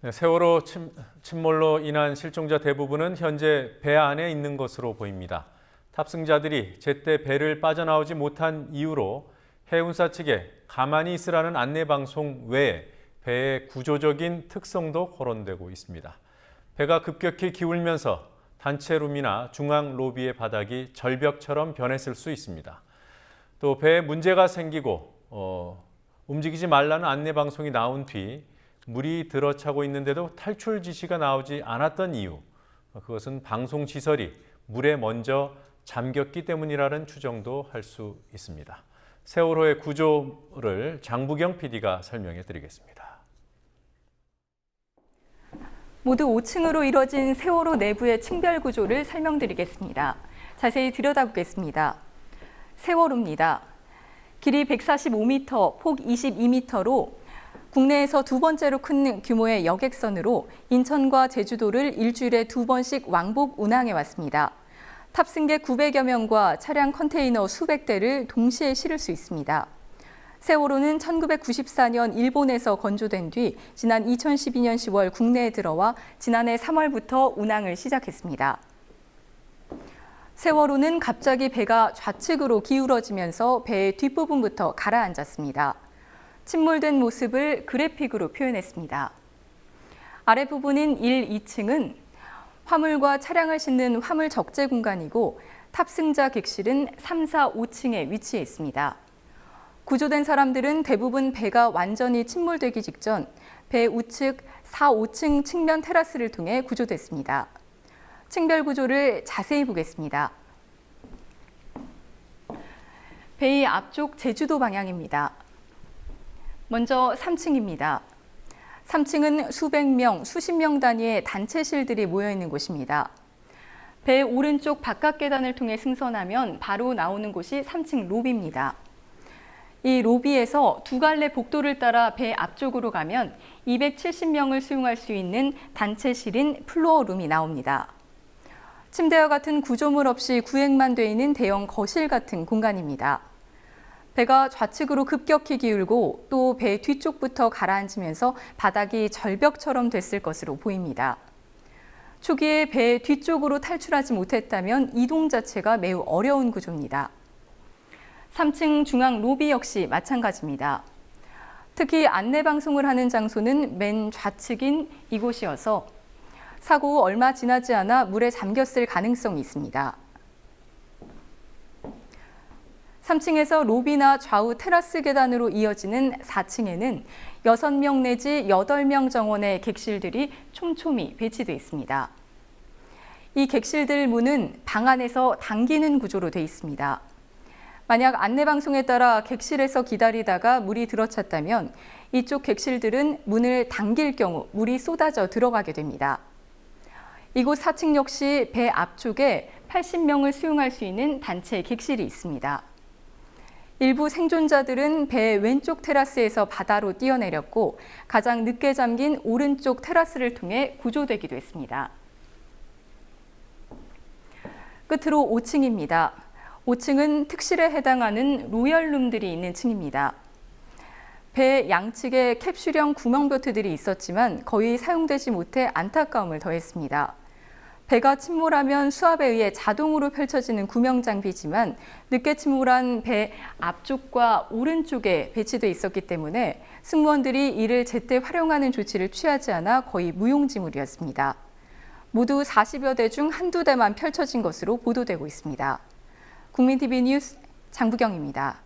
네, 세월호 침몰로 인한 실종자 대부분은 현재 배 안에 있는 것으로 보입니다. 탑승자들이 제때 배를 빠져나오지 못한 이유로 해운사 측에 가만히 있으라는 안내방송 외에 배의 구조적인 특성도 거론되고 있습니다. 배가 급격히 기울면서 단체룸이나 중앙 로비의 바닥이 절벽처럼 변했을 수 있습니다. 또 배에 문제가 생기고 움직이지 말라는 안내방송이 나온 뒤 물이 들어차고 있는데도 탈출 지시가 나오지 않았던 이유, 그것은 방송 시설이 물에 먼저 잠겼기 때문이라는 추정도 할 수 있습니다. 세월호의 구조를 장부경 PD가 설명해 드리겠습니다. 모두 5층으로 이뤄진 세월호 내부의 층별 구조를 설명드리겠습니다. 자세히 들여다보겠습니다. 세월호입니다. 길이 145m, 폭 22m로 국내에서 두 번째로 큰 규모의 여객선으로 인천과 제주도를 일주일에 2번씩 왕복 운항해 왔습니다. 탑승객 900여 명과 차량 컨테이너 수백 대를 동시에 실을 수 있습니다. 세월호는 1994년 일본에서 건조된 뒤 지난 2012년 10월 국내에 들어와 지난해 3월부터 운항을 시작했습니다. 세월호는 갑자기 배가 좌측으로 기울어지면서 배의 뒷부분부터 가라앉았습니다. 침몰된 모습을 그래픽으로 표현했습니다. 아랫부분인 1, 2층은 화물과 차량을 싣는 화물 적재 공간이고 탑승자 객실은 3, 4, 5층에 위치해 있습니다. 구조된 사람들은 대부분 배가 완전히 침몰되기 직전 배 우측 4, 5층 측면 테라스를 통해 구조됐습니다. 층별 구조를 자세히 보겠습니다. 배의 앞쪽 제주도 방향입니다. 먼저 3층입니다. 3층은 수백 명, 수십 명 단위의 단체실들이 모여 있는 곳입니다. 배 오른쪽 바깥 계단을 통해 승선하면 바로 나오는 곳이 3층 로비입니다. 이 로비에서 두 갈래 복도를 따라 배 앞쪽으로 가면 270명을 수용할 수 있는 단체실인 플로어룸이 나옵니다. 침대와 같은 구조물 없이 구획만 돼 있는 대형 거실 같은 공간입니다. 배가 좌측으로 급격히 기울고 또 배 뒤쪽부터 가라앉으면서 바닥이 절벽처럼 됐을 것으로 보입니다. 초기에 배 뒤쪽으로 탈출하지 못했다면 이동 자체가 매우 어려운 구조입니다. 3층 중앙 로비 역시 마찬가지입니다. 특히 안내 방송을 하는 장소는 맨 좌측인 이곳이어서 사고 후 얼마 지나지 않아 물에 잠겼을 가능성이 있습니다. 3층에서 로비나 좌우 테라스 계단으로 이어지는 4층에는 6명 내지 8명 정원의 객실들이 촘촘히 배치되어 있습니다. 이 객실들 문은 방 안에서 당기는 구조로 되어 있습니다. 만약 안내방송에 따라 객실에서 기다리다가 물이 들어찼다면 이쪽 객실들은 문을 당길 경우 물이 쏟아져 들어가게 됩니다. 이곳 4층 역시 배 앞쪽에 80명을 수용할 수 있는 단체 객실이 있습니다. 일부 생존자들은 배 왼쪽 테라스에서 바다로 뛰어내렸고 가장 늦게 잠긴 오른쪽 테라스를 통해 구조되기도 했습니다. 끝으로 5층입니다. 5층은 특실에 해당하는 로열룸들이 있는 층입니다. 배 양측에 캡슐형 구멍보트들이 있었지만 거의 사용되지 못해 안타까움을 더했습니다. 배가 침몰하면 수압에 의해 자동으로 펼쳐지는 구명 장비지만 늦게 침몰한 배 앞쪽과 오른쪽에 배치돼 있었기 때문에 승무원들이 이를 제때 활용하는 조치를 취하지 않아 거의 무용지물이었습니다. 모두 40여 대 중 한두 대만 펼쳐진 것으로 보도되고 있습니다. 국민TV 뉴스 장부경입니다.